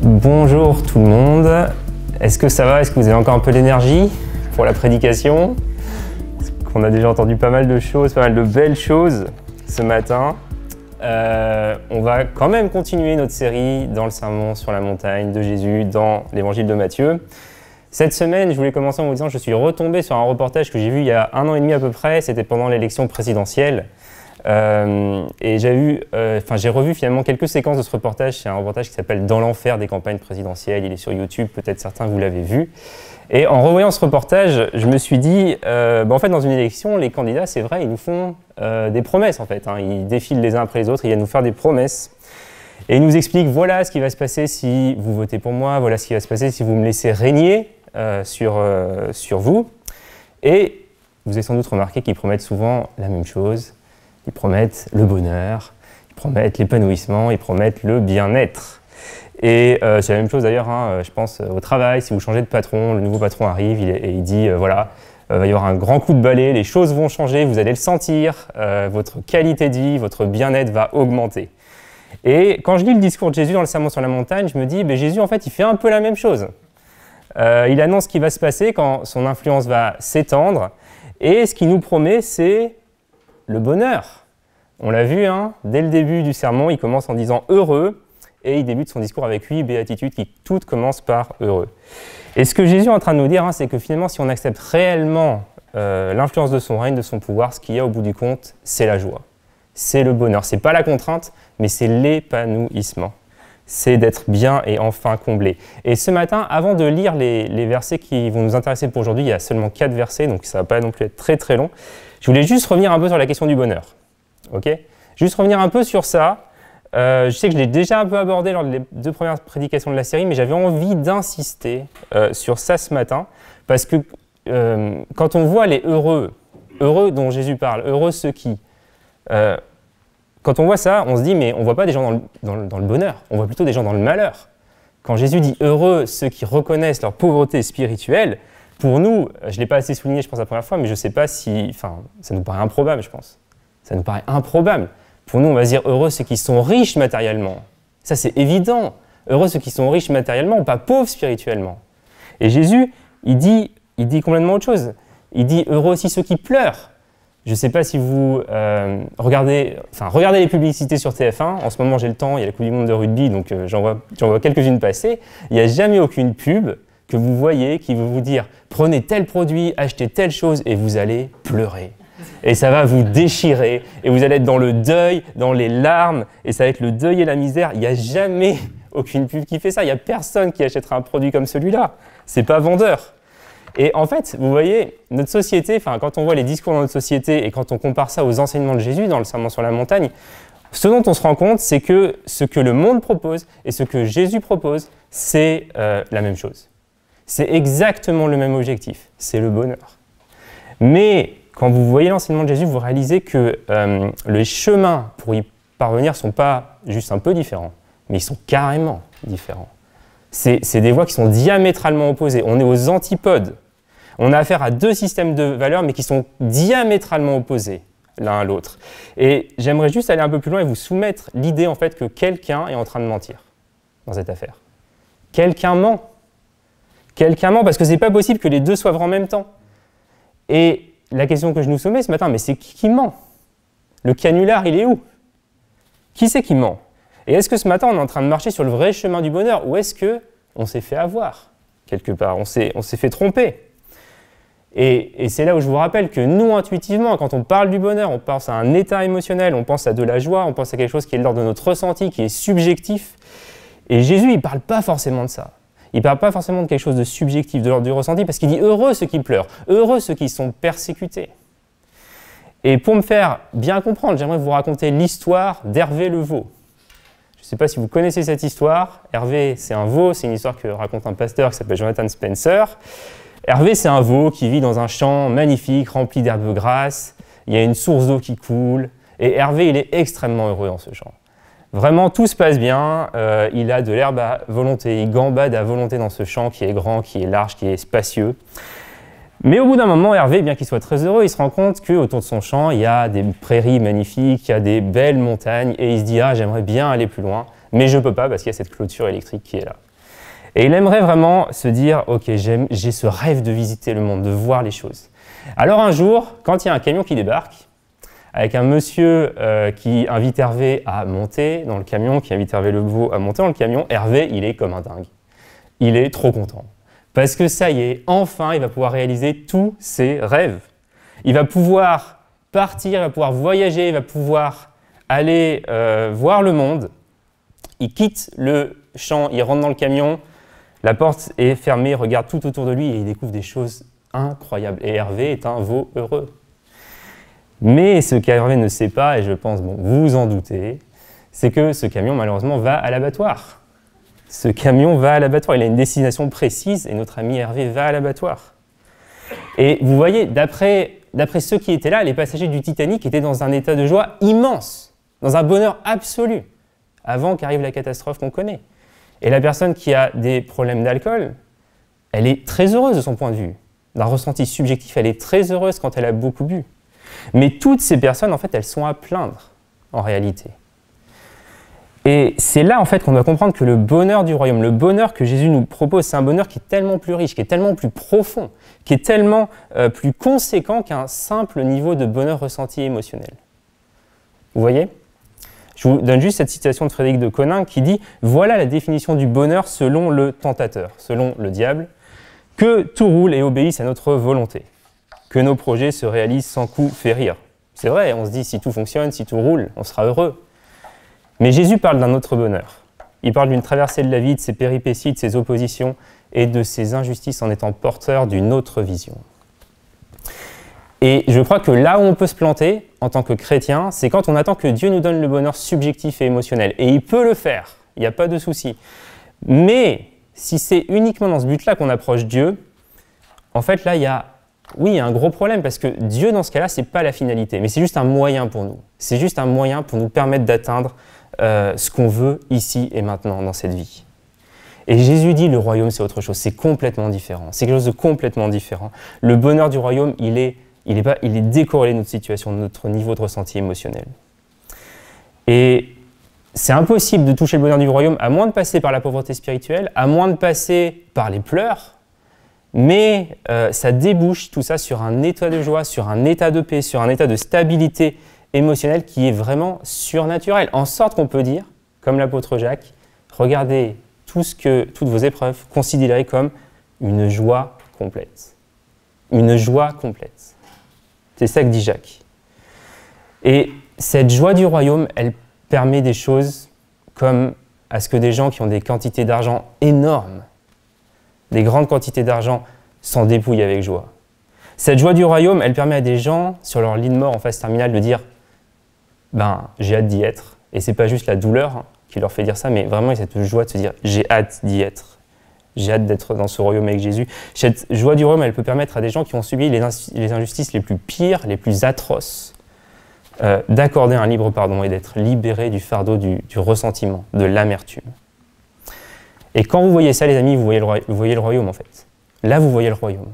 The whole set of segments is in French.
Bonjour tout le monde, est-ce que ça va? Est-ce que vous avez encore un peu d'énergie pour la prédication? Parce qu'on a déjà entendu pas mal de choses, pas mal de belles choses ce matin. On va quand même continuer notre série dans le sermon sur la montagne de Jésus, dans l'évangile de Matthieu. Cette semaine, je voulais commencer en vous disant que je suis retombé sur un reportage que j'ai vu il y a 1 an et demi à peu près, c'était pendant l'élection présidentielle. Et j'ai revu finalement quelques séquences de ce reportage. C'est un reportage qui s'appelle « Dans l'enfer des campagnes présidentielles ». Il est sur YouTube, peut-être certains vous l'avez vu. Et en revoyant ce reportage, je me suis dit, en fait, dans une élection, les candidats, c'est vrai, ils nous font des promesses en fait. Ils défilent les uns après les autres, ils viennent nous faire des promesses. Et ils nous expliquent, voilà ce qui va se passer si vous votez pour moi, voilà ce qui va se passer si vous me laissez régner sur vous. Et vous avez sans doute remarqué qu'ils promettent souvent la même chose. Ils promettent le bonheur, ils promettent l'épanouissement, ils promettent le bien-être. Et c'est la même chose d'ailleurs, je pense, au travail. Si vous changez de patron, le nouveau patron arrive et il dit, voilà, il va y avoir un grand coup de balai, les choses vont changer, vous allez le sentir, votre qualité de vie, votre bien-être va augmenter. Et quand je lis le discours de Jésus dans le Sermon sur la montagne, je me dis, Jésus, en fait, il fait un peu la même chose. Il annonce ce qui va se passer quand son influence va s'étendre. Et ce qu'il nous promet, c'est le bonheur. On l'a vu, dès le début du sermon, il commence en disant « heureux » et il débute son discours avec 8 béatitudes qui toutes commencent par « heureux ». Et ce que Jésus est en train de nous dire, c'est que finalement, si on accepte réellement l'influence de son règne, de son pouvoir, ce qu'il y a au bout du compte, c'est la joie. C'est le bonheur. C'est pas la contrainte, mais c'est l'épanouissement. C'est d'être bien et enfin comblé. Et ce matin, avant de lire les versets qui vont nous intéresser pour aujourd'hui, il y a seulement 4 versets, donc ça ne va pas non plus être très très long. Je voulais juste revenir un peu sur la question du bonheur. Okay, juste revenir un peu sur ça. Je sais que je l'ai déjà un peu abordé lors des 2 premières prédications de la série, mais j'avais envie d'insister sur ça ce matin, parce que quand on voit les heureux dont Jésus parle, heureux ceux qui... quand on voit ça, on se dit, mais on ne voit pas des gens dans le bonheur, on voit plutôt des gens dans le malheur. Quand Jésus dit « heureux ceux qui reconnaissent leur pauvreté spirituelle », pour nous, je ne l'ai pas assez souligné, je pense, la première fois, mais je ne sais pas si... Enfin, ça nous paraît improbable, je pense. Ça nous paraît improbable. Pour nous, on va se dire « heureux ceux qui sont riches matériellement ». Ça, c'est évident. Heureux ceux qui sont riches matériellement, pas pauvres spirituellement. Et Jésus, il dit complètement autre chose. Il dit « heureux aussi ceux qui pleurent ». Je ne sais pas si vous regardez les publicités sur TF1. En ce moment, j'ai le temps, il y a la Coupe du Monde de rugby, donc j'en vois quelques-unes passer. Il n'y a jamais aucune pub que vous voyez qui veut vous dire « prenez tel produit, achetez telle chose et vous allez pleurer ». Et ça va vous déchirer et vous allez être dans le deuil, dans les larmes, et ça va être le deuil et la misère. Il n'y a jamais aucune pub qui fait ça. Il n'y a personne qui achètera un produit comme celui-là. C'est pas vendeur. Et en fait, vous voyez, notre société, quand on voit les discours dans notre société et quand on compare ça aux enseignements de Jésus dans le Sermon sur la montagne, ce dont on se rend compte, c'est que ce que le monde propose et ce que Jésus propose, c'est la même chose. C'est exactement le même objectif, c'est le bonheur. Mais quand vous voyez l'enseignement de Jésus, vous réalisez que les chemins pour y parvenir ne sont pas juste un peu différents, mais ils sont carrément différents. C'est des voies qui sont diamétralement opposées. On est aux antipodes. On a affaire à 2 systèmes de valeurs, mais qui sont diamétralement opposés l'un à l'autre. Et j'aimerais juste aller un peu plus loin et vous soumettre l'idée en fait que quelqu'un est en train de mentir dans cette affaire. Quelqu'un ment. Quelqu'un ment parce que c'est pas possible que les 2 soient vrais en même temps. Et la question que je nous soumets ce matin, mais c'est qui ment? Le canular, il est où? Qui c'est qui ment? Et est-ce que ce matin, on est en train de marcher sur le vrai chemin du bonheur ou est-ce qu'on s'est fait avoir quelque part? On s'est fait tromper. Et c'est là où je vous rappelle que nous, intuitivement, quand on parle du bonheur, on pense à un état émotionnel, on pense à de la joie, on pense à quelque chose qui est l'ordre de notre ressenti, qui est subjectif. Et Jésus, il ne parle pas forcément de ça. Il ne parle pas forcément de quelque chose de subjectif, de l'ordre du ressenti, parce qu'il dit « heureux ceux qui pleurent, heureux ceux qui sont persécutés ». Et pour me faire bien comprendre, j'aimerais vous raconter l'histoire d'Hervé le veau. Je ne sais pas si vous connaissez cette histoire. Hervé, c'est un veau, c'est une histoire que raconte un pasteur qui s'appelle Jonathan Spencer. Hervé, c'est un veau qui vit dans un champ magnifique, rempli d'herbes grasses. Il y a une source d'eau qui coule. Et Hervé, il est extrêmement heureux dans ce champ. Vraiment, tout se passe bien. Il a de l'herbe à volonté. Il gambade à volonté dans ce champ qui est grand, qui est large, qui est spacieux. Mais au bout d'un moment, Hervé, bien qu'il soit très heureux, il se rend compte qu'autour de son champ, il y a des prairies magnifiques, il y a des belles montagnes, et il se dit « Ah, j'aimerais bien aller plus loin, mais je ne peux pas parce qu'il y a cette clôture électrique qui est là. » Et il aimerait vraiment se dire, ok, j'ai ce rêve de visiter le monde, de voir les choses. Alors un jour, quand il y a un camion qui débarque, avec un monsieur qui invite Hervé à monter dans le camion, qui invite Hervé Lebeau à monter dans le camion, Hervé, il est comme un dingue. Il est trop content. Parce que ça y est, enfin, il va pouvoir réaliser tous ses rêves. Il va pouvoir partir, il va pouvoir voyager, il va pouvoir aller voir le monde. Il quitte le champ, il rentre dans le camion, la porte est fermée, il regarde tout autour de lui et il découvre des choses incroyables. Et Hervé est un veau heureux. Mais ce qu'Hervé ne sait pas, et je pense, bon, vous vous en doutez, c'est que ce camion, malheureusement, va à l'abattoir. Ce camion va à l'abattoir, il a une destination précise et notre ami Hervé va à l'abattoir. Et vous voyez, d'après ceux qui étaient là, les passagers du Titanic étaient dans un état de joie immense, dans un bonheur absolu, avant qu'arrive la catastrophe qu'on connaît. Et la personne qui a des problèmes d'alcool, elle est très heureuse de son point de vue. D'un ressenti subjectif, elle est très heureuse quand elle a beaucoup bu. Mais toutes ces personnes, en fait, elles sont à plaindre, en réalité. Et c'est là, en fait, qu'on doit comprendre que le bonheur du royaume, le bonheur que Jésus nous propose, c'est un bonheur qui est tellement plus riche, qui est tellement plus profond, qui est tellement plus conséquent qu'un simple niveau de bonheur ressenti émotionnel. Vous voyez ? Je vous donne juste cette citation de Frédéric de Coninck qui dit « Voilà la définition du bonheur selon le tentateur, selon le diable, que tout roule et obéisse à notre volonté, que nos projets se réalisent sans coup férir. » C'est vrai, on se dit si tout fonctionne, si tout roule, on sera heureux. Mais Jésus parle d'un autre bonheur. Il parle d'une traversée de la vie, de ses péripéties, de ses oppositions et de ses injustices en étant porteur d'une autre vision. Et je crois que là où on peut se planter en tant que chrétien, c'est quand on attend que Dieu nous donne le bonheur subjectif et émotionnel. Et il peut le faire, il n'y a pas de souci. Mais si c'est uniquement dans ce but-là qu'on approche Dieu, en fait là il y a un gros problème parce que Dieu dans ce cas-là, ce n'est pas la finalité, mais c'est juste un moyen pour nous. C'est juste un moyen pour nous permettre d'atteindre ce qu'on veut ici et maintenant dans cette vie. Et Jésus dit le royaume c'est autre chose, c'est complètement différent. C'est quelque chose de complètement différent. Le bonheur du royaume, il est décorrélé de notre situation, de notre niveau de ressenti émotionnel. Et c'est impossible de toucher le bonheur du royaume à moins de passer par la pauvreté spirituelle, à moins de passer par les pleurs, mais ça débouche tout ça sur un état de joie, sur un état de paix, sur un état de stabilité émotionnelle qui est vraiment surnaturel. En sorte qu'on peut dire, comme l'apôtre Jacques, regardez toutes vos épreuves, considérez comme une joie complète. Une joie complète. C'est ça que dit Jacques. Et cette joie du royaume, elle permet des choses comme à ce que des gens qui ont des quantités d'argent énormes, des grandes quantités d'argent, s'en dépouillent avec joie. Cette joie du royaume, elle permet à des gens, sur leur lit de mort en phase terminale, de dire « ben, j'ai hâte d'y être ». Et c'est pas juste la douleur qui leur fait dire ça, mais vraiment cette joie de se dire « j'ai hâte d'y être ». J'ai hâte d'être dans ce royaume avec Jésus. Cette joie du royaume, elle peut permettre à des gens qui ont subi les injustices les plus pires, les plus atroces, d'accorder un libre pardon et d'être libérés du fardeau du ressentiment, de l'amertume. Et quand vous voyez ça, les amis, vous voyez le royaume en fait. Là, vous voyez le royaume.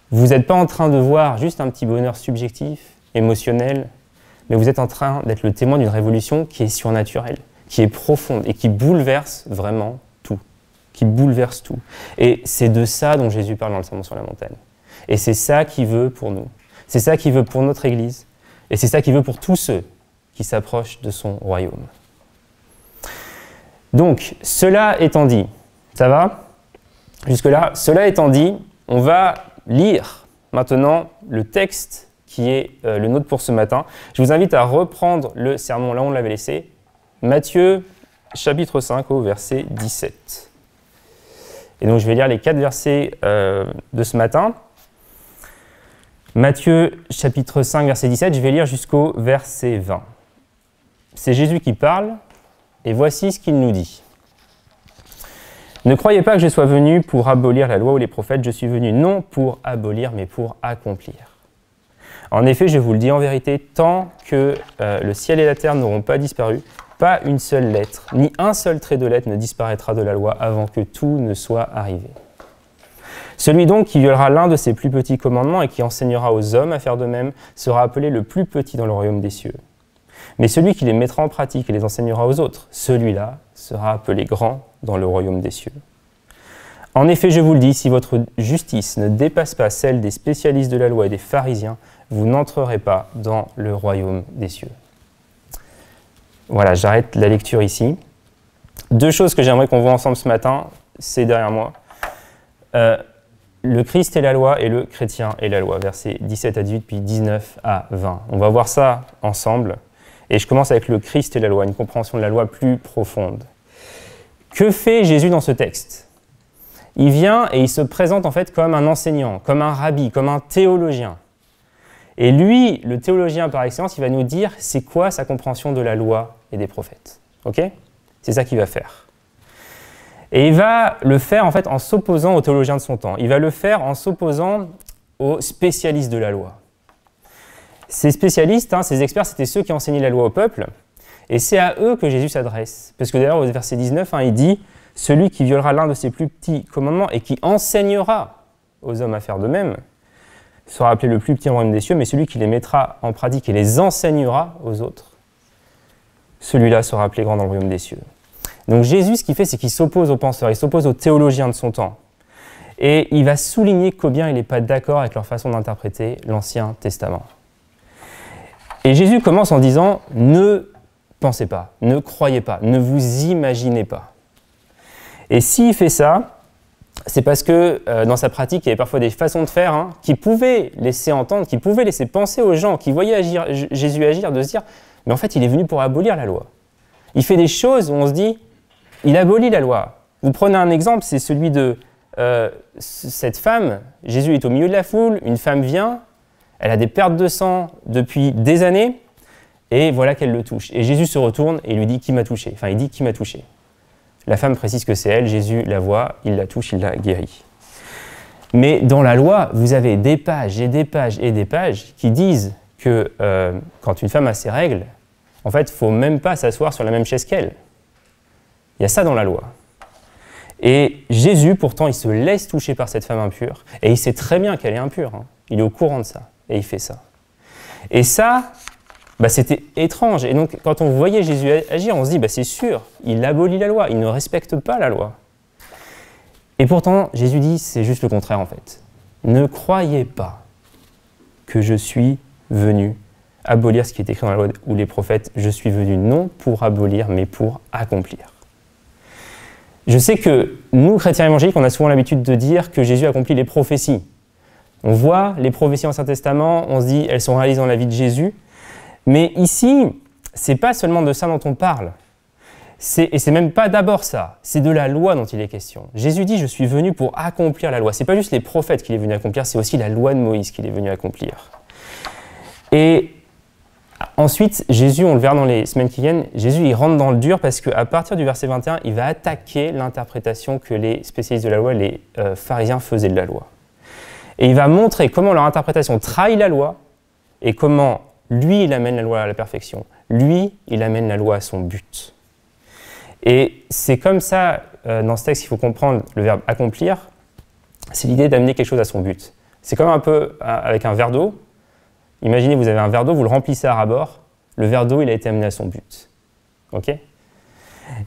Vous n'êtes pas en train de voir juste un petit bonheur subjectif, émotionnel, mais vous êtes en train d'être le témoin d'une révolution qui est surnaturelle, qui est profonde et qui bouleverse vraiment tout. Qui bouleverse tout. Et c'est de ça dont Jésus parle dans le Sermon sur la montagne. Et c'est ça qu'il veut pour nous. C'est ça qu'il veut pour notre Église. Et c'est ça qu'il veut pour tous ceux qui s'approchent de son royaume. Donc, cela étant dit, ça va ? Jusque-là, cela étant dit, on va lire maintenant le texte qui est le nôtre pour ce matin. Je vous invite à reprendre le sermon là où on l'avait laissé. Matthieu, chapitre 5, au verset 17. Et donc, je vais lire les 4 versets de ce matin. Matthieu, chapitre 5, verset 17, je vais lire jusqu'au verset 20. C'est Jésus qui parle, et voici ce qu'il nous dit. « Ne croyez pas que je sois venu pour abolir la loi ou les prophètes, je suis venu non pour abolir, mais pour accomplir. En effet, je vous le dis en vérité, tant que le ciel et la terre n'auront pas disparu, pas une seule lettre, ni un seul trait de lettre ne disparaîtra de la loi avant que tout ne soit arrivé. Celui donc qui violera l'un de ces plus petits commandements et qui enseignera aux hommes à faire de même sera appelé le plus petit dans le royaume des cieux. Mais celui qui les mettra en pratique et les enseignera aux autres, celui-là sera appelé grand dans le royaume des cieux. En effet, je vous le dis, si votre justice ne dépasse pas celle des spécialistes de la loi et des pharisiens, vous n'entrerez pas dans le royaume des cieux. Voilà, j'arrête la lecture ici. Deux choses que j'aimerais qu'on voit ensemble ce matin, c'est derrière moi. Le Christ est la loi et le chrétien est la loi, versets 17 à 18, puis 19 à 20. On va voir ça ensemble. Et je commence avec le Christ et la loi, une compréhension de la loi plus profonde. Que fait Jésus dans ce texte ? Il vient et il se présente en fait comme un enseignant, comme un rabbi, comme un théologien. Et lui, le théologien par excellence, il va nous dire c'est quoi sa compréhension de la loi et des prophètes. Ok ? C'est ça qu'il va faire. Et il va le faire en fait en s'opposant aux théologiens de son temps. Il va le faire en s'opposant aux spécialistes de la loi. Ces spécialistes, ces experts, c'était ceux qui enseignaient la loi au peuple. Et c'est à eux que Jésus s'adresse. Parce que d'ailleurs, au verset 19, il dit « Celui qui violera l'un de ses plus petits commandements et qui enseignera aux hommes à faire de même sera appelé le plus petit au royaume des cieux, mais celui qui les mettra en pratique et les enseignera aux autres, celui-là sera appelé grand dans le royaume des cieux. » Donc Jésus, ce qu'il fait, c'est qu'il s'oppose aux penseurs, il s'oppose aux théologiens de son temps. Et il va souligner combien il n'est pas d'accord avec leur façon d'interpréter l'Ancien Testament. Et Jésus commence en disant « Ne pensez pas, ne croyez pas, ne vous imaginez pas. » Et s'il fait ça, c'est parce que dans sa pratique, il y avait parfois des façons de faire qui pouvaient laisser entendre, qui pouvaient laisser penser aux gens qui voyaient Jésus agir, de se dire « Mais en fait, il est venu pour abolir la loi. » Il fait des choses où on se dit « Il abolit la loi. » Vous prenez un exemple, c'est celui de cette femme. Jésus est au milieu de la foule, une femme vient, elle a des pertes de sang depuis des années, et voilà qu'elle le touche. Et Jésus se retourne et lui dit « Qui m'a touché ?» Enfin, il dit « Qui m'a touché ?» La femme précise que c'est elle, Jésus la voit, il la touche, il la guérit. Mais dans la loi, vous avez des pages et des pages et des pages qui disent que quand une femme a ses règles, en fait, il ne faut même pas s'asseoir sur la même chaise qu'elle. Il y a ça dans la loi. Et Jésus, pourtant, il se laisse toucher par cette femme impure, et il sait très bien qu'elle est impure. Il est au courant de ça, et il fait ça. Et ça, c'était étrange. Et donc, quand on voyait Jésus agir, on se dit, c'est sûr, il abolit la loi, il ne respecte pas la loi. Et pourtant, Jésus dit, c'est juste le contraire en fait. Ne croyez pas que je suis venu abolir ce qui est écrit dans la loi ou les prophètes. Je suis venu non pour abolir, mais pour accomplir. Je sais que nous, chrétiens évangéliques, on a souvent l'habitude de dire que Jésus accomplit les prophéties. On voit les prophéties en Ancien Testament, on se dit, elles sont réalisées dans la vie de Jésus. Mais ici, ce n'est pas seulement de ça dont on parle. Et c'est même pas d'abord ça, c'est de la loi dont il est question. Jésus dit, je suis venu pour accomplir la loi. Ce n'est pas juste les prophètes qu'il est venu accomplir, c'est aussi la loi de Moïse qu'il est venu accomplir. Et ensuite, Jésus, on le verra dans les semaines qui viennent, Jésus il rentre dans le dur parce qu'à partir du verset 21, il va attaquer l'interprétation que les spécialistes de la loi, les pharisiens faisaient de la loi. Et il va montrer comment leur interprétation trahit la loi et comment lui, il amène la loi à la perfection. Lui, il amène la loi à son but. Et c'est comme ça, dans ce texte, qu'il faut comprendre le verbe « accomplir », c'est l'idée d'amener quelque chose à son but. C'est comme un peu avec un verre d'eau. Imaginez, vous avez un verre d'eau, vous le remplissez à ras-bord, le verre d'eau, il a été amené à son but. Ok ?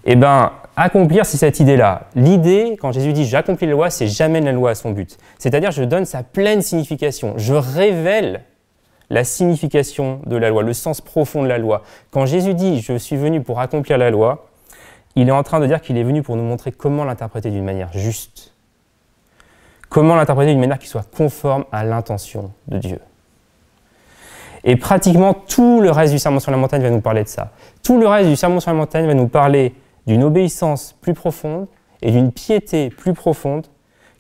Eh bien, accomplir, c'est cette idée-là. L'idée, quand Jésus dit « j'accomplis la loi », c'est « j'amène la loi à son but ». C'est-à-dire, je donne sa pleine signification. Je révèle la signification de la loi, le sens profond de la loi. Quand Jésus dit « je suis venu pour accomplir la loi », il est en train de dire qu'il est venu pour nous montrer comment l'interpréter d'une manière juste. Comment l'interpréter d'une manière qui soit conforme à l'intention de Dieu. Et pratiquement tout le reste du Sermon sur la montagne va nous parler de ça. Tout le reste du Sermon sur la montagne va nous parler d'une obéissance plus profonde et d'une piété plus profonde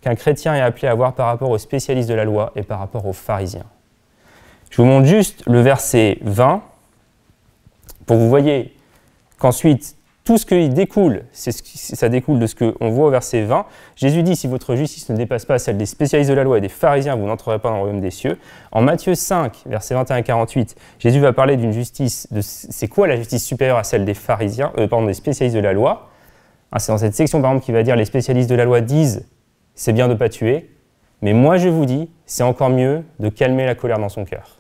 qu'un chrétien est appelé à avoir par rapport aux spécialistes de la loi et par rapport aux pharisiens. Je vous montre juste le verset 20 pour que vous voyez qu'ensuite, tout ce qui découle, ça découle de ce qu'on voit au verset 20. Jésus dit, si votre justice ne dépasse pas celle des spécialistes de la loi et des pharisiens, vous n'entrerez pas dans le royaume des cieux. En Matthieu 5, versets 21 et 48, Jésus va parler d'une justice, c'est quoi la justice supérieure à celle des pharisiens, des spécialistes de la loi. C'est dans cette section, par exemple, qui va dire, les spécialistes de la loi disent, c'est bien de ne pas tuer, mais moi je vous dis, c'est encore mieux de calmer la colère dans son cœur.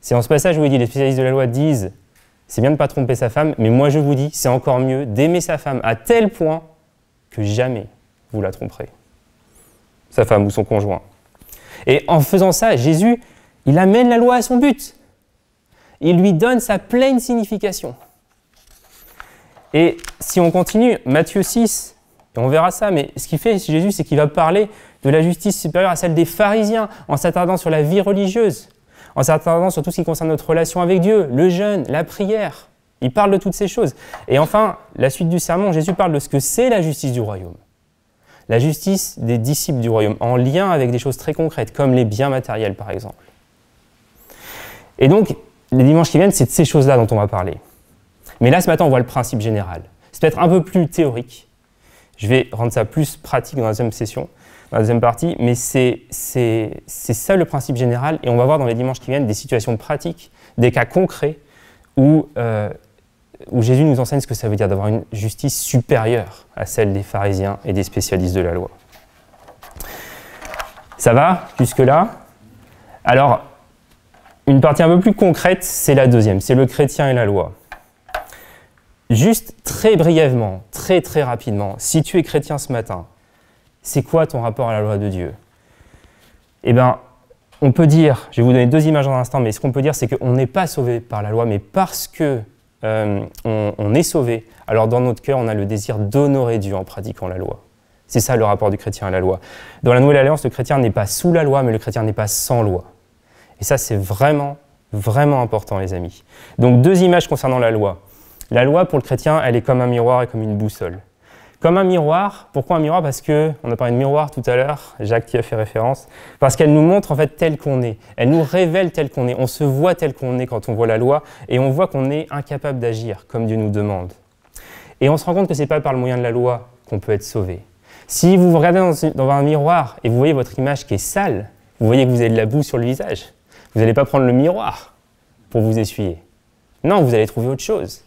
C'est dans ce passage où il dit, les spécialistes de la loi disent, c'est bien de ne pas tromper sa femme, mais moi je vous dis, c'est encore mieux d'aimer sa femme à tel point que jamais vous la tromperez. Sa femme ou son conjoint. Et en faisant ça, Jésus, il amène la loi à son but. Il lui donne sa pleine signification. Et si on continue, Matthieu 6, et on verra ça, mais ce qu'il fait Jésus, c'est qu'il va parler de la justice supérieure à celle des pharisiens, en s'attardant sur la vie religieuse, en s'attardant sur tout ce qui concerne notre relation avec Dieu, le jeûne, la prière. Il parle de toutes ces choses. Et enfin, la suite du sermon, Jésus parle de ce que c'est la justice du royaume. La justice des disciples du royaume, en lien avec des choses très concrètes, comme les biens matériels par exemple. Et donc, les dimanches qui viennent, c'est de ces choses-là dont on va parler. Mais là, ce matin, on voit le principe général. C'est peut-être un peu plus théorique. Je vais rendre ça plus pratique dans la deuxième session, dans la deuxième partie, mais c'est ça le principe général. Et on va voir dans les dimanches qui viennent des situations pratiques, des cas concrets où Jésus nous enseigne ce que ça veut dire d'avoir une justice supérieure à celle des pharisiens et des spécialistes de la loi. Ça va jusque-là? Alors, une partie un peu plus concrète, c'est la deuxième, c'est le chrétien et la loi. Juste très brièvement, très rapidement, si tu es chrétien ce matin, c'est quoi ton rapport à la loi de Dieu? Eh bien, on peut dire, je vais vous donner deux images dans un instant, mais ce qu'on peut dire, c'est qu'on n'est pas sauvé par la loi, mais parce que on est sauvé, alors dans notre cœur, on a le désir d'honorer Dieu en pratiquant la loi. C'est ça le rapport du chrétien à la loi. Dans la Nouvelle Alliance, le chrétien n'est pas sous la loi, mais le chrétien n'est pas sans loi. Et ça, c'est vraiment important, les amis. Donc, deux images concernant la loi. La loi, pour le chrétien, elle est comme un miroir et comme une boussole. Comme un miroir, pourquoi un miroir? Parce qu'on a parlé de miroir tout à l'heure, Jacques qui a fait référence, parce qu'elle nous montre en fait tel qu'on est. Elle nous révèle tel qu'on est. On se voit tel qu'on est quand on voit la loi et on voit qu'on est incapable d'agir comme Dieu nous demande. Et on se rend compte que ce n'est pas par le moyen de la loi qu'on peut être sauvé. Si vous regardez dans un miroir et vous voyez votre image qui est sale, vous voyez que vous avez de la boue sur le visage, vous n'allez pas prendre le miroir pour vous essuyer. Non, vous allez trouver autre chose.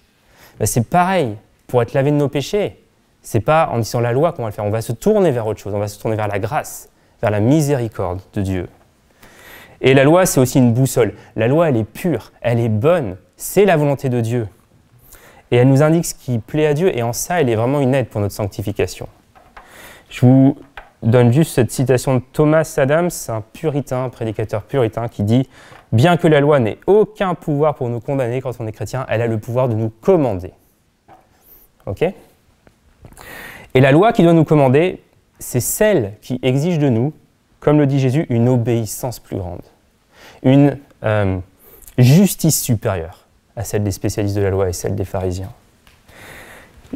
Ben, c'est pareil, pour être lavé de nos péchés. C'est pas en disant la loi qu'on va le faire, on va se tourner vers autre chose, on va se tourner vers la grâce, vers la miséricorde de Dieu. Et la loi, c'est aussi une boussole. La loi, elle est pure, elle est bonne, c'est la volonté de Dieu. Et elle nous indique ce qui plaît à Dieu, et en ça, elle est vraiment une aide pour notre sanctification. Je vous donne juste cette citation de Thomas Adams, un puritain, un prédicateur puritain, qui dit « Bien que la loi n'ait aucun pouvoir pour nous condamner quand on est chrétien, elle a le pouvoir de nous commander. » Ok ? Et la loi qui doit nous commander, c'est celle qui exige de nous, comme le dit Jésus, une obéissance plus grande, une justice supérieure à celle des spécialistes de la loi et celle des pharisiens.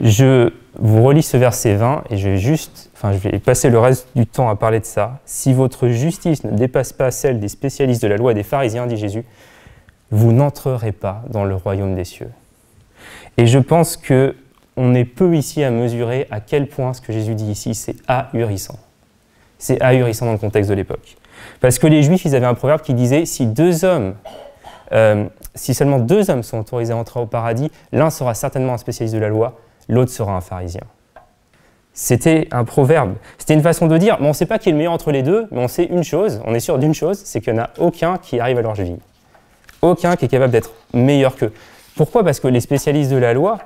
Je vous relis ce verset 20 et je vais passer le reste du temps à parler de ça. Si votre justice ne dépasse pas celle des spécialistes de la loi et des pharisiens, dit Jésus, vous n'entrerez pas dans le royaume des cieux. Et je pense que on est peu ici à mesurer à quel point ce que Jésus dit ici, c'est ahurissant. C'est ahurissant dans le contexte de l'époque. Parce que les Juifs, ils avaient un proverbe qui disait si seulement deux hommes sont autorisés à entrer au paradis, l'un sera certainement un spécialiste de la loi, l'autre sera un pharisien. C'était un proverbe. C'était une façon de dire, mais on ne sait pas qui est le meilleur entre les deux, mais on sait une chose, on est sûr d'une chose, c'est qu'il n'y en a aucun qui arrive à leur cheville. Aucun qui est capable d'être meilleur qu'eux. Pourquoi? Parce que les spécialistes de la loi,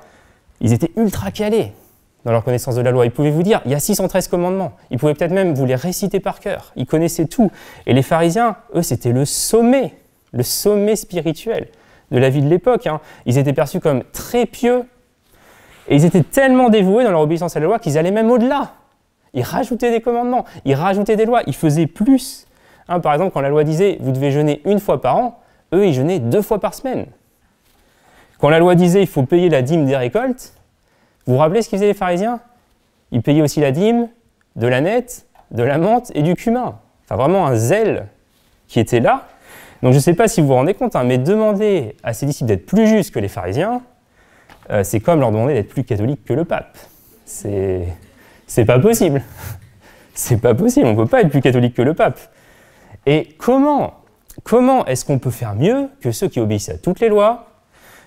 ils étaient ultra calés dans leur connaissance de la loi. Ils pouvaient vous dire, il y a 613 commandements. Ils pouvaient peut-être même vous les réciter par cœur. Ils connaissaient tout. Et les pharisiens, eux, c'était le sommet spirituel de la vie de l'époque. Ils étaient perçus comme très pieux. Et ils étaient tellement dévoués dans leur obéissance à la loi qu'ils allaient même au-delà. Ils rajoutaient des commandements, ils rajoutaient des lois, ils faisaient plus. Par exemple, quand la loi disait, vous devez jeûner une fois par an, eux, ils jeûnaient 2 fois par semaine. Quand la loi disait il faut payer la dîme des récoltes, vous vous rappelez ce qu'ils faisaient les pharisiens? Ils payaient aussi la dîme de l'ânette, de la menthe et du cumin. Enfin vraiment un zèle qui était là. Donc je ne sais pas si vous vous rendez compte, mais demander à ses disciples d'être plus justes que les pharisiens, c'est comme leur demander d'être plus catholique que le pape. C'est pas possible. C'est pas possible, on ne peut pas être plus catholique que le pape. Et comment est-ce qu'on peut faire mieux que ceux qui obéissent à toutes les lois,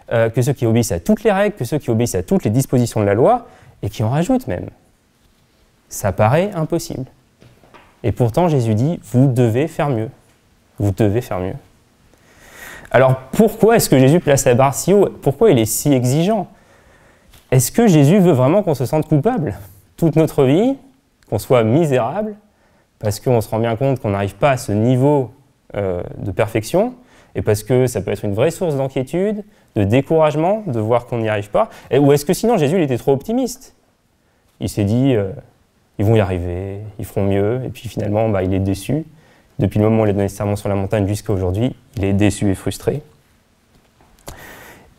que ceux qui obéissent à toutes les règles, que ceux qui obéissent à toutes les dispositions de la loi, et qui en rajoutent même? Ça paraît impossible. Et pourtant, Jésus dit, vous devez faire mieux. Vous devez faire mieux. Alors, pourquoi est-ce que Jésus place la barre si haut? Pourquoi il est si exigeant? Est-ce que Jésus veut vraiment qu'on se sente coupable toute notre vie, qu'on soit misérable, parce qu'on se rend bien compte qu'on n'arrive pas à ce niveau de perfection, et parce que ça peut être une vraie source d'inquiétude, de découragement, de voir qu'on n'y arrive pas, ou est-ce que sinon Jésus il était trop optimiste? Il s'est dit, ils vont y arriver, ils feront mieux, et puis finalement il est déçu. Depuis le moment où il a donné ce sermon sur la montagne jusqu'à aujourd'hui, il est déçu et frustré.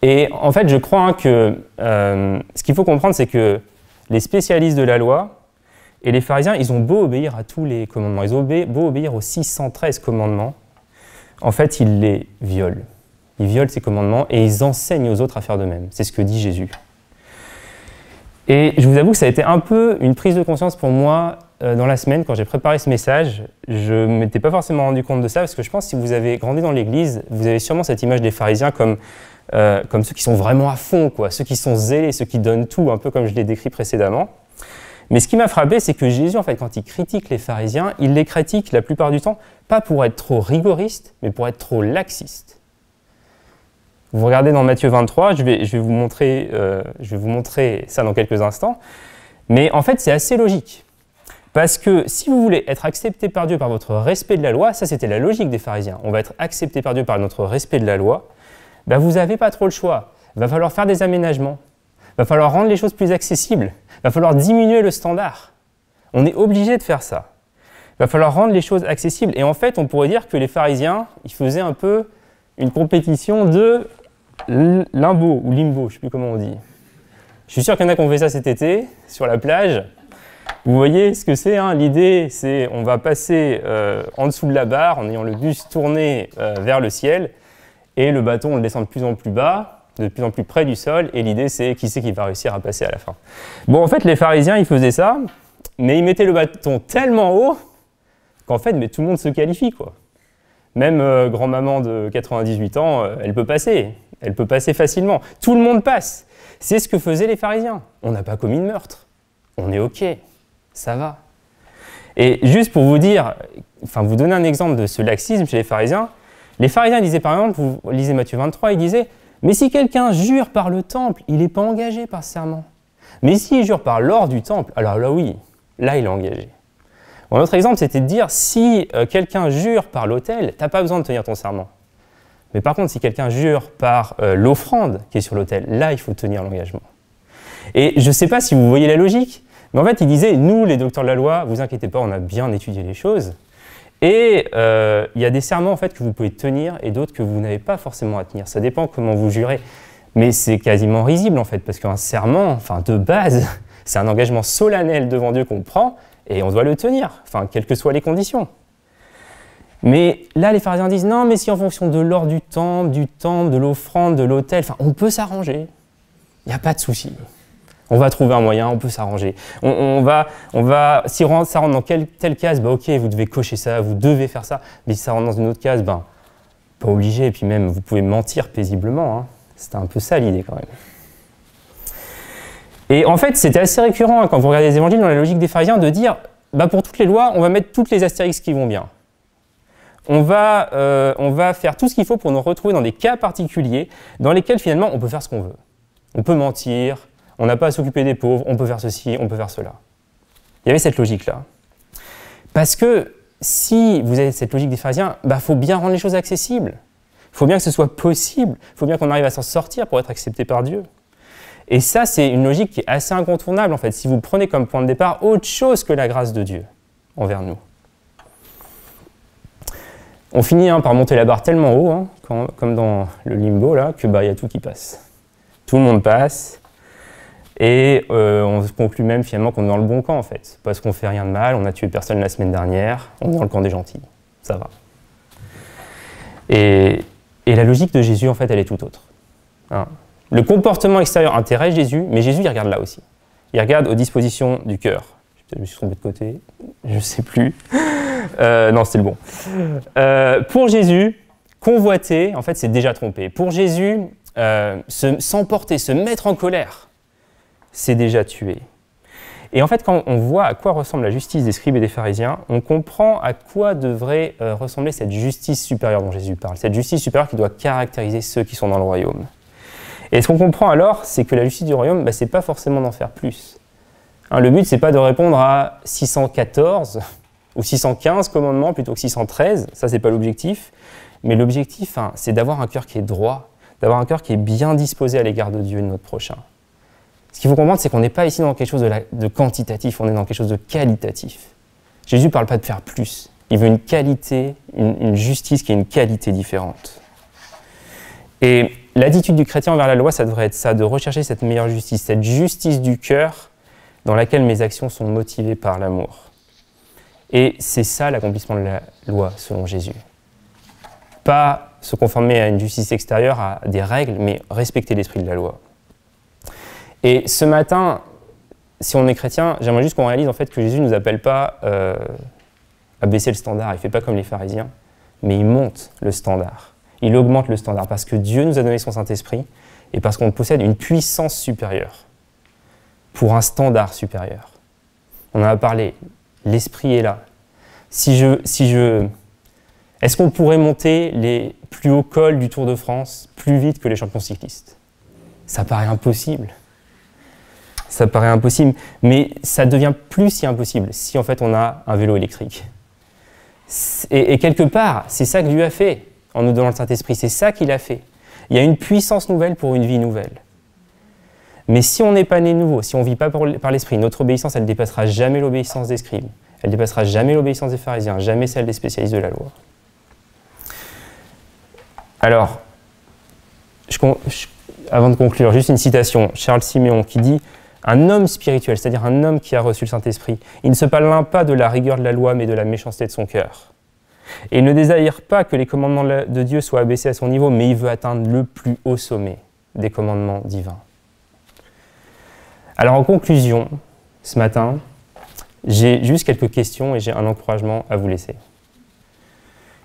Et en fait, je crois que ce qu'il faut comprendre, c'est que les spécialistes de la loi et les pharisiens, ils ont beau obéir à tous les commandements, ils ont beau obéir aux 613 commandements, en fait, ils les violent. Ils violent ces commandements et ils enseignent aux autres à faire de même. C'est ce que dit Jésus. Et je vous avoue que ça a été un peu une prise de conscience pour moi dans la semaine, quand j'ai préparé ce message. Je ne m'étais pas forcément rendu compte de ça, parce que je pense que si vous avez grandi dans l'Église, vous avez sûrement cette image des pharisiens comme ceux qui sont vraiment à fond, quoi, ceux qui sont zélés, ceux qui donnent tout, un peu comme je l'ai décrit précédemment. Mais ce qui m'a frappé, c'est que Jésus, en fait, quand il critique les pharisiens, il les critique la plupart du temps, pas pour être trop rigoriste, mais pour être trop laxiste. Vous regardez dans Matthieu 23, je vais vous montrer ça dans quelques instants, mais en fait, c'est assez logique. Parce que si vous voulez être accepté par Dieu par votre respect de la loi, ça c'était la logique des pharisiens, on va être accepté par Dieu par notre respect de la loi, ben vous n'avez pas trop le choix. Il va falloir faire des aménagements, il va falloir rendre les choses plus accessibles, il va falloir diminuer le standard. On est obligé de faire ça. Il va falloir rendre les choses accessibles. Et en fait, on pourrait dire que les pharisiens, ils faisaient un peu une compétition de limbo, ou limbo, je ne sais plus comment on dit. Je suis sûr qu'il y en a qui ont fait ça cet été, sur la plage. Vous voyez ce que c'est, hein? L'idée, c'est on va passer en dessous de la barre, en ayant le bus tourné vers le ciel, et le bâton, on le descend de plus en plus bas, de plus en plus près du sol, et l'idée, c'est qui c'est qui va réussir à passer à la fin. Bon, en fait, les pharisiens, ils faisaient ça, mais ils mettaient le bâton tellement haut qu'en fait, mais tout le monde se qualifie, quoi. Même grand-maman de 98 ans, elle peut passer facilement. Tout le monde passe. C'est ce que faisaient les pharisiens. On n'a pas commis de meurtre. On est OK, ça va. Et juste pour vous dire, enfin vous donner un exemple de ce laxisme chez les pharisiens disaient par exemple, vous lisez Matthieu 23, ils disaient « Mais si quelqu'un jure par le temple, il n'est pas engagé par ce serment. Mais s'il jure par l'or du temple, alors là oui, là il est engagé. » Bon, un autre exemple, c'était de dire, si quelqu'un jure par l'autel, tu n'as pas besoin de tenir ton serment. Mais par contre, si quelqu'un jure par l'offrande qui est sur l'autel, là, il faut tenir l'engagement. Et je ne sais pas si vous voyez la logique, mais en fait, il disait, nous, les docteurs de la loi, vous inquiétez pas, on a bien étudié les choses. Et il y a des serments en fait, que vous pouvez tenir et d'autres que vous n'avez pas forcément à tenir. Ça dépend comment vous jurez. Mais c'est quasiment risible, en fait, parce qu'un serment, enfin, de base, c'est un engagement solennel devant Dieu qu'on prend, et on doit le tenir, enfin, quelles que soient les conditions. Mais là, les pharisiens disent, non, mais si en fonction de l'or du temple, de l'offrande, de l'autel, enfin, on peut s'arranger. Il n'y a pas de souci. On va trouver un moyen, on peut s'arranger. Si ça rentre dans telle case, bah, ok, vous devez cocher ça, vous devez faire ça. Mais si ça rentre dans une autre case, ben, pas obligé. Et puis même, vous pouvez mentir paisiblement. Hein. C'était un peu ça l'idée quand même. Et en fait, c'était assez récurrent hein, quand vous regardez les évangiles dans la logique des pharisiens de dire bah, pour toutes les lois, on va mettre toutes les astérix qui vont bien. On va faire tout ce qu'il faut pour nous retrouver dans des cas particuliers dans lesquels finalement on peut faire ce qu'on veut. On peut mentir, on n'a pas à s'occuper des pauvres, on peut faire ceci, on peut faire cela. Il y avait cette logique-là. Parce que si vous avez cette logique des pharisiens, bah, faut bien rendre les choses accessibles. Il faut bien que ce soit possible. Il faut bien qu'on arrive à s'en sortir pour être accepté par Dieu. Et ça, c'est une logique qui est assez incontournable, en fait, si vous prenez comme point de départ autre chose que la grâce de Dieu envers nous. On finit par monter la barre tellement haut, hein, comme dans le limbo, là, que bah, y a tout qui passe. Tout le monde passe, et on se conclut même finalement qu'on est dans le bon camp, en fait. Parce qu'on fait rien de mal, on a tué personne la semaine dernière, on est dans le camp des gentils. Ça va. Et la logique de Jésus, en fait, elle est tout autre. Hein. Le comportement extérieur intéresse Jésus, mais Jésus, il regarde là aussi. Il regarde aux dispositions du cœur. Je me suis trompé de côté, je ne sais plus. Non, c'était le bon. Pour Jésus, convoiter, en fait, c'est déjà trompé. Pour Jésus, s'emporter, se mettre en colère, c'est déjà tuer. Et en fait, quand on voit à quoi ressemble la justice des scribes et des pharisiens, on comprend à quoi devrait ressembler cette justice supérieure dont Jésus parle. Cette justice supérieure qui doit caractériser ceux qui sont dans le royaume. Et ce qu'on comprend alors, c'est que la justice du royaume, bah, c'est pas forcément d'en faire plus. Hein, le but, c'est pas de répondre à 614 ou 615 commandements plutôt que 613, ça c'est pas l'objectif, mais l'objectif, hein, c'est d'avoir un cœur qui est droit, d'avoir un cœur qui est bien disposé à l'égard de Dieu et de notre prochain. Ce qu'il faut comprendre, c'est qu'on n'est pas ici dans quelque chose de quantitatif, on est dans quelque chose de qualitatif. Jésus ne parle pas de faire plus, il veut une qualité, une justice qui est une qualité différente. Et l'attitude du chrétien envers la loi, ça devrait être ça, de rechercher cette meilleure justice, cette justice du cœur dans laquelle mes actions sont motivées par l'amour. Et c'est ça l'accomplissement de la loi, selon Jésus. Pas se conformer à une justice extérieure, à des règles, mais respecter l'esprit de la loi. Et ce matin, si on est chrétien, j'aimerais juste qu'on réalise en fait que Jésus ne nous appelle pas à baisser le standard. Il ne fait pas comme les pharisiens, mais il monte le standard. Il augmente le standard parce que Dieu nous a donné son Saint-Esprit et parce qu'on possède une puissance supérieure pour un standard supérieur. On en a parlé, l'Esprit est là. Est-ce qu'on pourrait monter les plus hauts cols du Tour de France plus vite que les champions cyclistes? Ça paraît impossible. Ça paraît impossible, mais ça devient plus si impossible si en fait on a un vélo électrique. Et quelque part, c'est ça que Dieu a fait en nous donnant le Saint-Esprit, c'est ça qu'il a fait. Il y a une puissance nouvelle pour une vie nouvelle. Mais si on n'est pas né nouveau, si on ne vit pas par l'Esprit, notre obéissance, elle ne dépassera jamais l'obéissance des scribes. Elle ne dépassera jamais l'obéissance des pharisiens, jamais celle des spécialistes de la loi. Alors, avant de conclure, juste une citation, Charles Siméon qui dit « Un homme spirituel, c'est-à-dire un homme qui a reçu le Saint-Esprit, il ne se plaint pas de la rigueur de la loi, mais de la méchanceté de son cœur. Et il ne désire pas que les commandements de Dieu soient abaissés à son niveau, mais il veut atteindre le plus haut sommet des commandements divins. » Alors en conclusion, ce matin, j'ai juste quelques questions et j'ai un encouragement à vous laisser.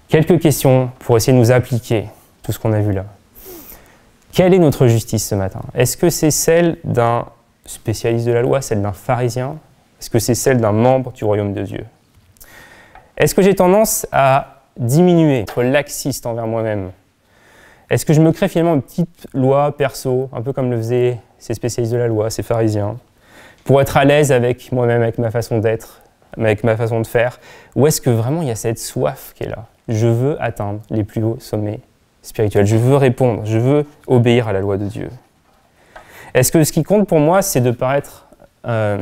Quelques questions pour essayer de nous appliquer tout ce qu'on a vu là. Quelle est notre justice ce matin? Est-ce que c'est celle d'un spécialiste de la loi, celle d'un pharisien? Est-ce que c'est celle d'un membre du royaume de Dieu? Est-ce que j'ai tendance à diminuer, être laxiste envers moi-même? Est-ce que je me crée finalement une petite loi perso, un peu comme le faisaient ces spécialistes de la loi, ces pharisiens, pour être à l'aise avec moi-même, avec ma façon d'être, avec ma façon de faire? Ou est-ce que vraiment il y a cette soif qui est là? Je veux atteindre les plus hauts sommets spirituels, je veux répondre, je veux obéir à la loi de Dieu. Est-ce que ce qui compte pour moi, c'est de paraître un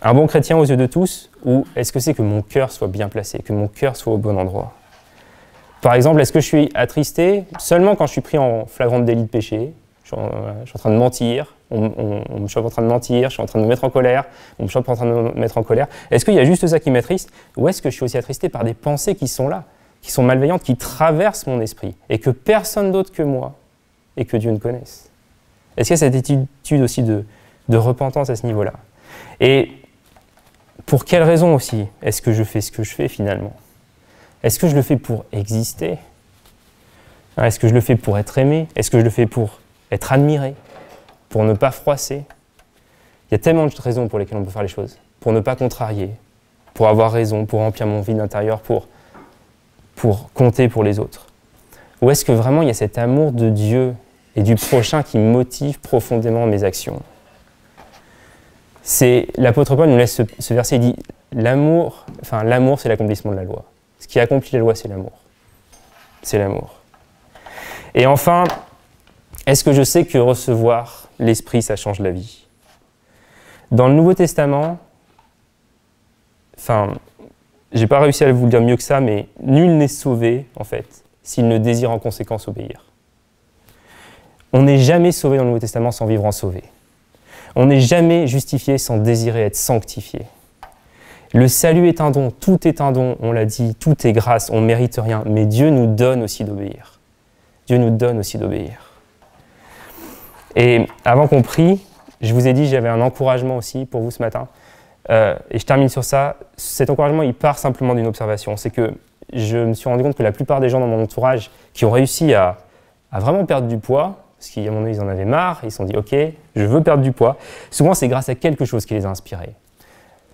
bon chrétien aux yeux de tous, ou est-ce que c'est que mon cœur soit bien placé, que mon cœur soit au bon endroit? Par exemple, est-ce que je suis attristé seulement quand je suis pris en flagrant délit de péché? Je suis en train de mentir, on me chope en train de mentir, je suis en train de me mettre en colère, on me chope en train de me mettre en colère. Est-ce qu'il y a juste ça qui m'attriste, ou est-ce que je suis aussi attristé par des pensées qui sont là, qui sont malveillantes, qui traversent mon esprit, et que personne d'autre que moi et que Dieu ne connaisse? Est-ce qu'il y a cette attitude aussi de repentance à ce niveau-là? Et pour quelle raison aussi est-ce que je fais ce que je fais finalement? Est-ce que je le fais pour exister? Est-ce que je le fais pour être aimé? Est-ce que je le fais pour être admiré? Pour ne pas froisser? Il y a tellement de raisons pour lesquelles on peut faire les choses. Pour ne pas contrarier, pour avoir raison, pour remplir mon vide intérieur, pour compter pour les autres. Ou est-ce que vraiment il y a cet amour de Dieu et du prochain qui motive profondément mes actions? L'apôtre Paul nous laisse ce verset, il dit l'amour, c'est l'accomplissement de la loi. Ce qui accomplit la loi, c'est l'amour. C'est l'amour. Et enfin, est-ce que je sais que recevoir l'Esprit, ça change la vie? Dans le Nouveau Testament, j'ai pas réussi à vous le dire mieux que ça, mais nul n'est sauvé, en fait, s'il ne désire en conséquence obéir. On n'est jamais sauvé dans le Nouveau Testament sans vivre en sauvé. On n'est jamais justifié sans désirer être sanctifié. Le salut est un don, tout est un don, on l'a dit, tout est grâce, on ne mérite rien, mais Dieu nous donne aussi d'obéir. Dieu nous donne aussi d'obéir. Et avant qu'on prie, je vous ai dit, j'avais un encouragement aussi pour vous ce matin. Et je termine sur ça. Cet encouragement, il part simplement d'une observation. C'est que je me suis rendu compte que la plupart des gens dans mon entourage qui ont réussi à vraiment perdre du poids, parce qu'à mon avis, ils en avaient marre, ils se sont dit « Ok, je veux perdre du poids », souvent c'est grâce à quelque chose qui les a inspirés.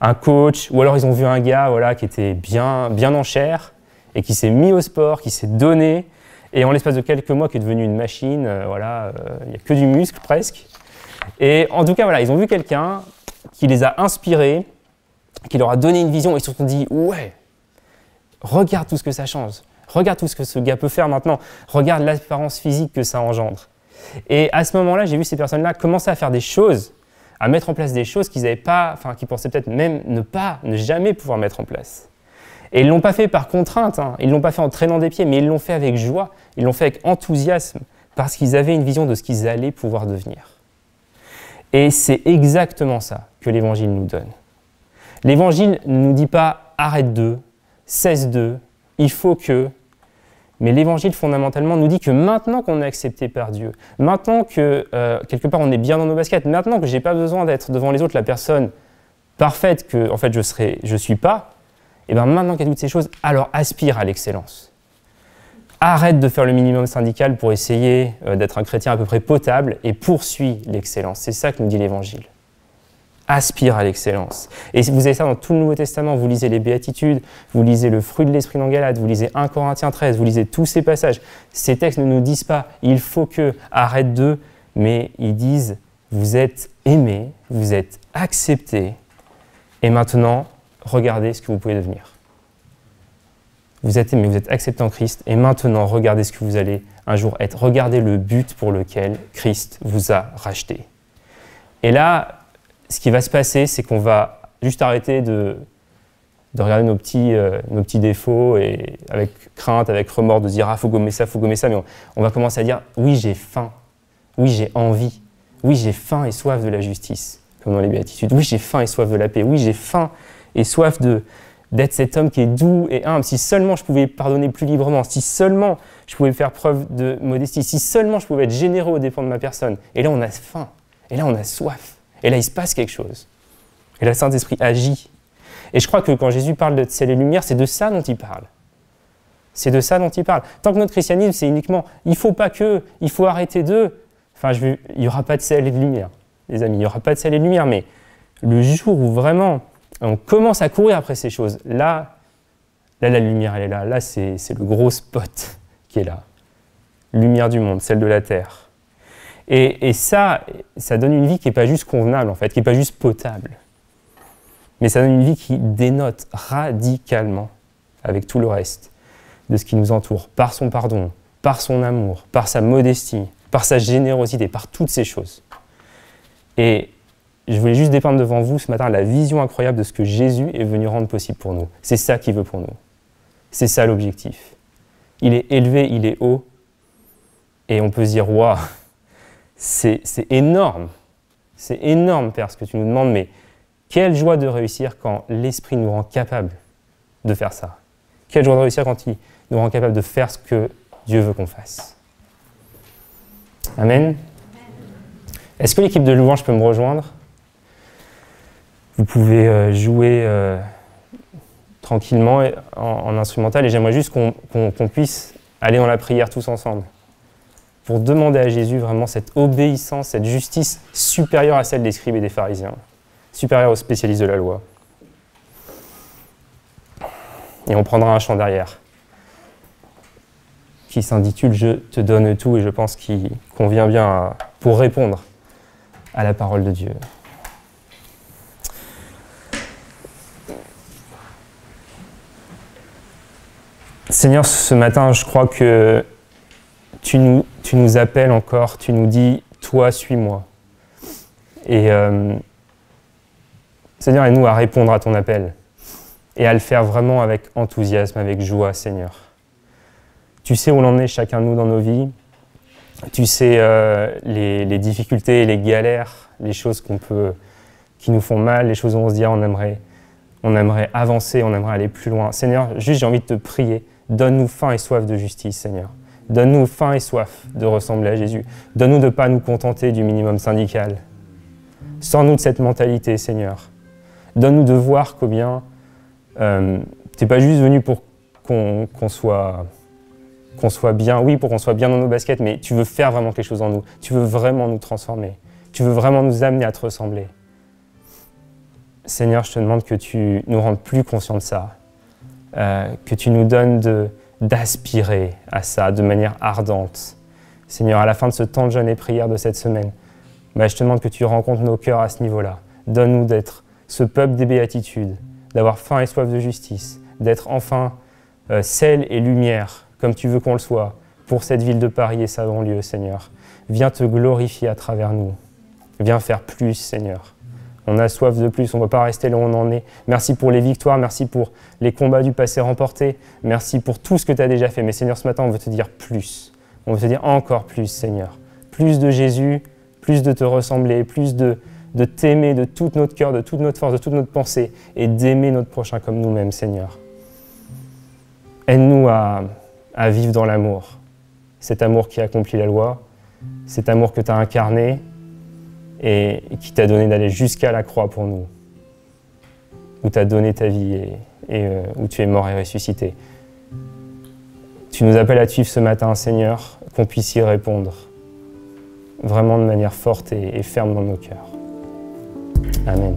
Un coach, ou alors ils ont vu un gars qui était bien en chair et qui s'est mis au sport, qui s'est donné, et en l'espace de quelques mois qui est devenu une machine, il n'y a que du muscle presque. Et en tout cas, ils ont vu quelqu'un qui les a inspirés, qui leur a donné une vision et surtout dit « Ouais, regarde tout ce que ça change, regarde tout ce que ce gars peut faire maintenant, regarde l'apparence physique que ça engendre. » Et à ce moment-là, j'ai vu ces personnes-là commencer à faire des choses, à mettre en place des choses qu'ils n'avaient pas, enfin, qu'ils pensaient peut-être même ne jamais pouvoir mettre en place. Et ils ne l'ont pas fait par contrainte, hein. Ils ne l'ont pas fait en traînant des pieds, mais ils l'ont fait avec joie, ils l'ont fait avec enthousiasme, parce qu'ils avaient une vision de ce qu'ils allaient pouvoir devenir. Et c'est exactement ça que l'Évangile nous donne. L'Évangile ne nous dit pas « arrête de »,« cesse de »,« il faut que », mais l'Évangile fondamentalement nous dit que maintenant qu'on est accepté par Dieu, maintenant que quelque part on est bien dans nos baskets, maintenant que je n'ai pas besoin d'être devant les autres la personne parfaite que en fait je suis pas, et bien maintenant qu'il y a toutes ces choses, alors aspire à l'excellence. Arrête de faire le minimum syndical pour essayer d'être un chrétien à peu près potable et poursuis l'excellence. C'est ça que nous dit l'Évangile. Aspire à l'excellence. Et vous avez ça dans tout le Nouveau Testament. Vous lisez les Béatitudes, vous lisez le fruit de l'Esprit dans Galates, vous lisez 1 Corinthiens 13, vous lisez tous ces passages. Ces textes ne nous disent pas « il faut que », arrête de, mais ils disent « vous êtes aimés, vous êtes acceptés, et maintenant, regardez ce que vous pouvez devenir. » Vous êtes aimés, vous êtes acceptés en Christ, et maintenant, regardez ce que vous allez un jour être. Regardez le but pour lequel Christ vous a racheté. Et là, ce qui va se passer, c'est qu'on va juste arrêter de regarder nos petits défauts et avec crainte, avec remords, de dire « ah, faut gommer ça », mais on va commencer à dire « oui, j'ai faim, oui, j'ai envie, oui, j'ai faim et soif de la justice », comme dans les Béatitudes. « Oui, j'ai faim et soif de la paix, oui, j'ai faim et soif d'être cet homme qui est doux et humble. Si seulement je pouvais pardonner plus librement, si seulement je pouvais faire preuve de modestie, si seulement je pouvais être généreux aux dépens de ma personne. » Et là, on a faim, et là, on a soif. Et là, il se passe quelque chose. Et là, le Saint-Esprit agit. Et je crois que quand Jésus parle de ciel et lumière, c'est de ça dont il parle. C'est de ça dont il parle. Tant que notre christianisme, c'est uniquement « il ne faut pas que »,« il faut arrêter de », enfin, il n'y aura pas de ciel et de lumière, les amis. Il n'y aura pas de ciel et de lumière, mais le jour où vraiment on commence à courir après ces choses, là la lumière, elle est là. Là, c'est le gros spot qui est là. Lumière du monde, celle de la terre. Et ça donne une vie qui n'est pas juste convenable, en fait, qui n'est pas juste potable. Mais ça donne une vie qui dénote radicalement, avec tout le reste, de ce qui nous entoure, par son pardon, par son amour, par sa modestie, par sa générosité, par toutes ces choses. Et je voulais juste dépeindre devant vous ce matin la vision incroyable de ce que Jésus est venu rendre possible pour nous. C'est ça qu'il veut pour nous. C'est ça l'objectif. Il est élevé, il est haut, et on peut se dire « waouh ». C'est énorme, Père, ce que tu nous demandes, mais quelle joie de réussir quand l'Esprit nous rend capable de faire ça. Quelle joie de réussir quand il nous rend capable de faire ce que Dieu veut qu'on fasse. Amen. Est-ce que l'équipe de louange peut me rejoindre? Vous pouvez jouer tranquillement en instrumental, et j'aimerais juste qu'on puisse aller dans la prière tous ensemble, pour demander à Jésus vraiment cette obéissance, cette justice supérieure à celle des scribes et des pharisiens, supérieure aux spécialistes de la loi. Et on prendra un chant derrière, qui s'intitule « Je te donne tout » et je pense qu'il convient bien pour répondre à la parole de Dieu. Seigneur, ce matin, je crois que tu nous appelles encore, tu nous dis « Toi, suis-moi ». Et Seigneur, aide-nous à répondre à ton appel et à le faire vraiment avec enthousiasme, avec joie, Seigneur. Tu sais où l'on est chacun de nous dans nos vies. Tu sais les difficultés, les galères, les choses qui nous font mal, les choses où on se dit « on aimerait avancer, on aimerait aller plus loin ». Seigneur, juste j'ai envie de te prier, donne-nous faim et soif de justice, Seigneur. Donne-nous faim et soif de ressembler à Jésus. Donne-nous de ne pas nous contenter du minimum syndical. Sors-nous de cette mentalité, Seigneur. Donne-nous de voir combien tu n'es pas juste venu pour qu'on soit bien, oui, pour qu'on soit bien dans nos baskets, mais tu veux faire vraiment quelque chose en nous. Tu veux vraiment nous transformer. Tu veux vraiment nous amener à te ressembler. Seigneur, je te demande que tu nous rendes plus conscients de ça, que tu nous donnes d'aspirer à ça de manière ardente. Seigneur, à la fin de ce temps de jeûne et prière de cette semaine, je te demande que tu rencontres nos cœurs à ce niveau-là, Donne-nous d'être ce peuple des béatitudes, d'avoir faim et soif de justice, d'être enfin sel et lumière, comme tu veux qu'on le soit, pour cette ville de Paris et sa banlieue, Seigneur. Viens te glorifier à travers nous. Viens faire plus, Seigneur. On a soif de plus, on ne va pas rester là où on en est. Merci pour les victoires, merci pour les combats du passé remportés. Merci pour tout ce que tu as déjà fait. Mais Seigneur, ce matin, on veut te dire plus. On veut te dire encore plus, Seigneur. Plus de Jésus, plus de te ressembler, plus de t'aimer de tout notre cœur, de toute notre force, de toute notre pensée, et d'aimer notre prochain comme nous-mêmes, Seigneur. Aide-nous à vivre dans l'amour. Cet amour qui accomplit la loi, cet amour que tu as incarné et qui t'a donné d'aller jusqu'à la croix pour nous, où tu as donné ta vie et où tu es mort et ressuscité. Tu nous appelles à te suivre ce matin, Seigneur, qu'on puisse y répondre vraiment de manière forte et ferme dans nos cœurs. Amen.